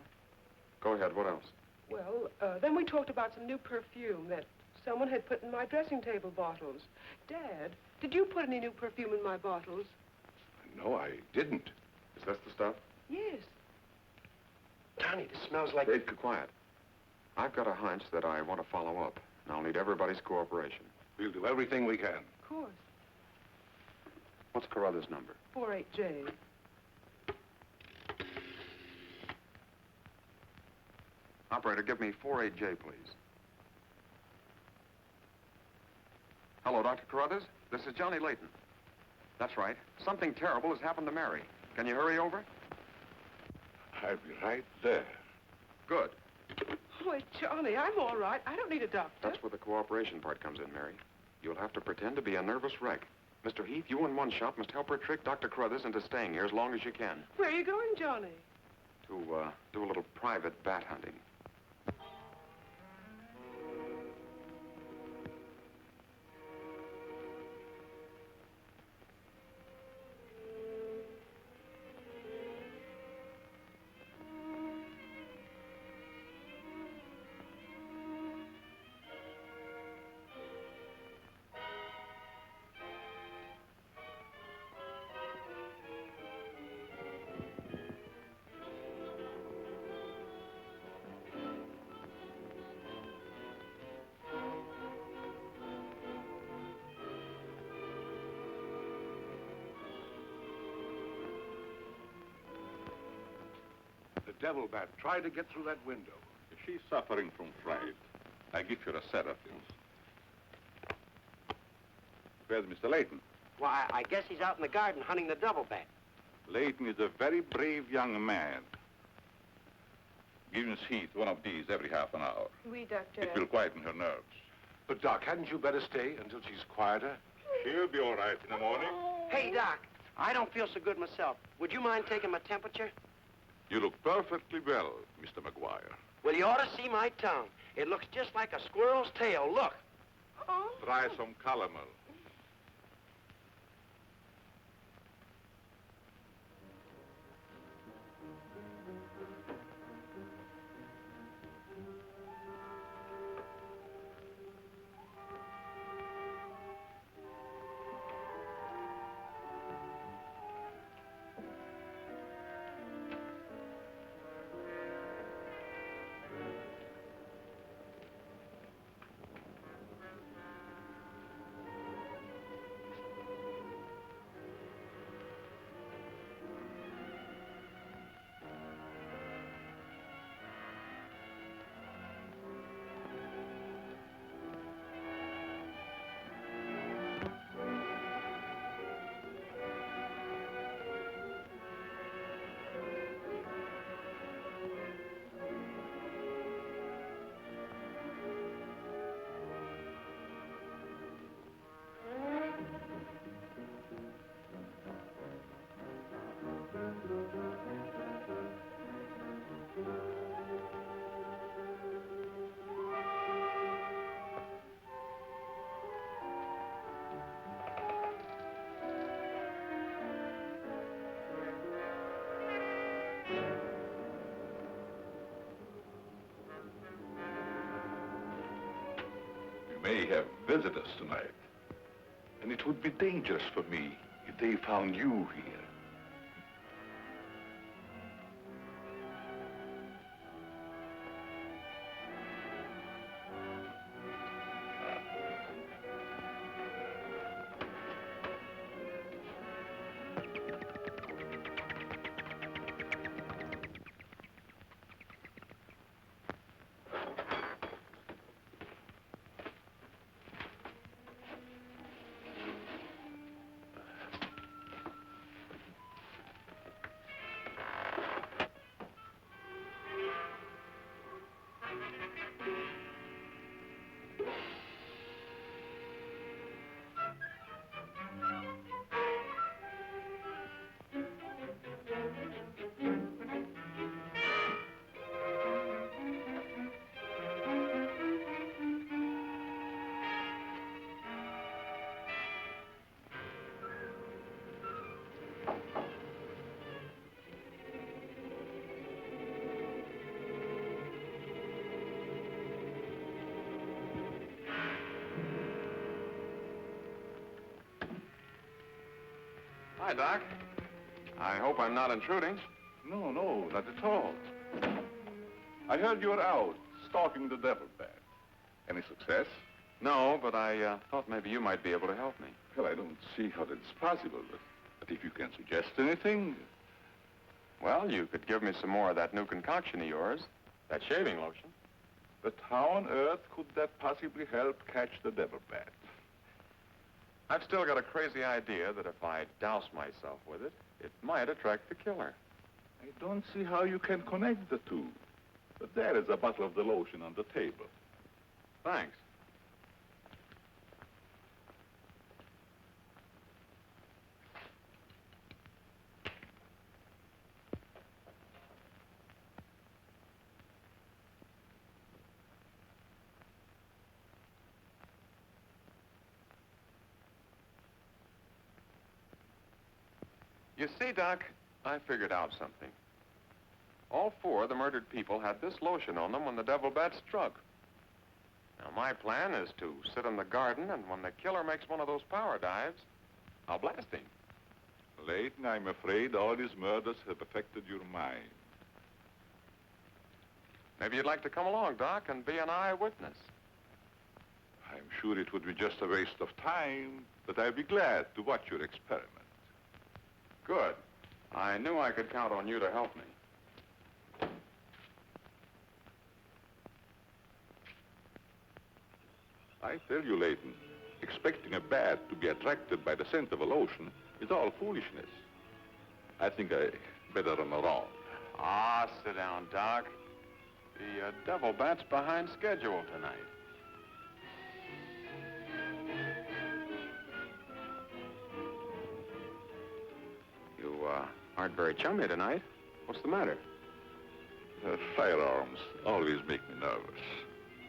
Go ahead, what else? Well, then we talked about some new perfume that someone had put in my dressing table bottles. Dad, did you put any new perfume in my bottles? No, I didn't. Is this the stuff? Yes. Johnny, this smells like... Hey, quiet. I've got a hunch that I want to follow up, and I'll need everybody's cooperation. We'll do everything we can. Of course. What's Carruthers' number? 48J. Operator, give me 48J, please. Hello, Dr. Carruthers. This is Johnny Layton. That's right. Something terrible has happened to Mary. Can you hurry over? I'll be right there. Good. Oh, Johnny, I'm all right. I don't need a doctor. That's where the cooperation part comes in, Mary. You'll have to pretend to be a nervous wreck. Mr. Heath, you and one shop must help her trick Dr. Carruthers into staying here as long as you can. Where are you going, Johnny? To, do a little private bat hunting. The devil bat tried to get through that window. If she's suffering from fright, I give her a sedative. Where's Mr. Layton? Well, I guess he's out in the garden hunting the double bat. Layton is a very brave young man. Give Miss Heath one of these every half an hour. Oui, doctor. It will quieten her nerves. But, Doc, hadn't you better stay until she's quieter? She'll be all right in the morning. Hey, Doc, I don't feel so good myself. Would you mind taking my temperature? You look perfectly well, Mr. McGuire. Well, you ought to see my tongue. It looks just like a squirrel's tail. Look. Try some calomel. May have visitors tonight. And it would be dangerous for me if they found you here. Hi, Doc. I hope I'm not intruding. No, not at all. I heard you were out stalking the devil bat. Any success? No, but I thought maybe you might be able to help me. Well, I don't see how that's possible, but if you can suggest anything... Well, you could give me some more of that new concoction of yours, that shaving lotion. But how on earth could that possibly help catch the devil bat? I've still got a crazy idea that if I douse myself with it, it might attract the killer. I don't see how you can connect the two. But there is a bottle of the lotion on the table. Thanks. You see, Doc, I figured out something. All four of the murdered people had this lotion on them when the devil bat struck. Now, my plan is to sit in the garden, and when the killer makes one of those power dives, I'll blast him. Layton, I'm afraid all these murders have affected your mind. Maybe you'd like to come along, Doc, and be an eyewitness. I'm sure it would be just a waste of time, but I'd be glad to watch your experiment. Good. I knew I could count on you to help me. I tell you, Layton, expecting a bat to be attracted by the scent of a lotion is all foolishness. I think I better run around. Ah, sit down, Doc. The devil bat's behind schedule tonight. aren't very chummy tonight. What's the matter? Firearms always make me nervous.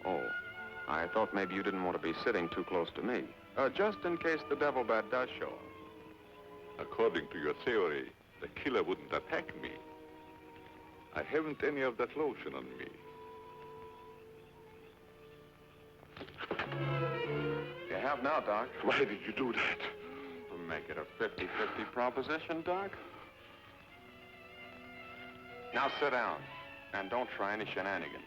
Oh, I thought maybe you didn't want to be sitting too close to me. Just in case the devil bat does show up. According to your theory, the killer wouldn't attack me. I haven't any of that lotion on me. You have now, Doc. Why did you do that? To make it a 50-50 proposition, Doc. Now sit down, and don't try any shenanigans.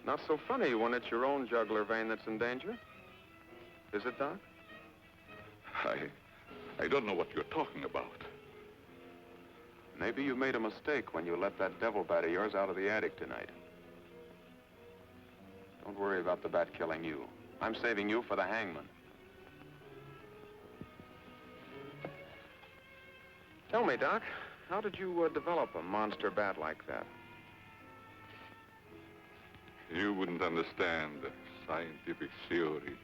Not so funny when it's your own jugular vein that's in danger. Is it, Doc? I don't know what you're talking about. Maybe you made a mistake when you let that devil bat of yours out of the attic tonight. Don't worry about the bat killing you. I'm saving you for the hangman. Tell me, Doc, how did you develop a monster bat like that? You wouldn't understand the scientific theory.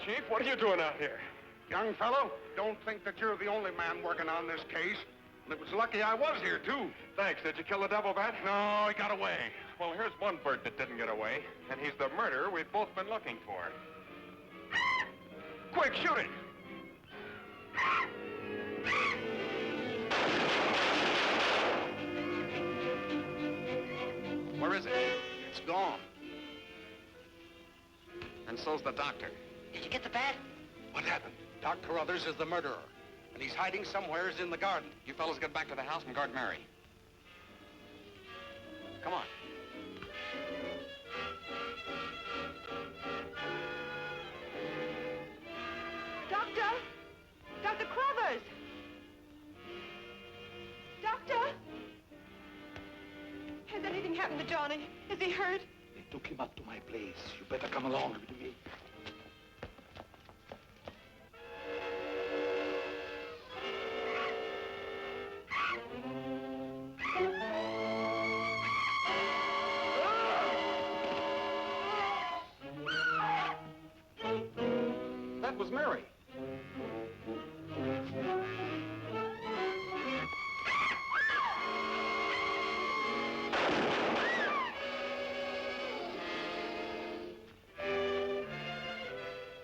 Chief, what are you doing out here? Young fellow, don't think that you're the only man working on this case. And it was lucky I was here, too. Thanks. Did you kill the devil bat? No, he got away. Well, here's one bird that didn't get away, and he's the murderer we've both been looking for. Quick, shoot it. Where is it? It's gone. And so's the doctor. Did you get the bat? What happened? Doc Carruthers is the murderer, and he's hiding somewheres in the garden. You fellas get back to the house and guard Mary. Come on. Doctor! Dr. Carruthers! Doctor! Has anything happened to Johnny? Is he hurt? They took him up to my place. You better come along with me. That was Mary.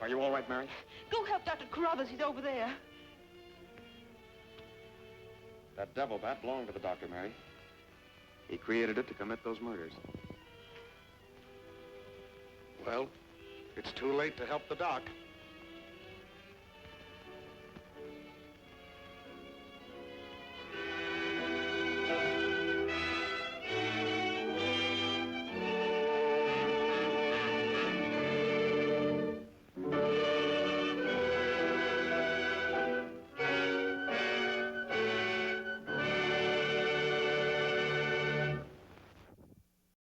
Are you all right, Mary? Go help Dr. Carruthers. He's over there. That devil bat belonged to the doctor, Mary. He created it to commit those murders. Well, it's too late to help the doc.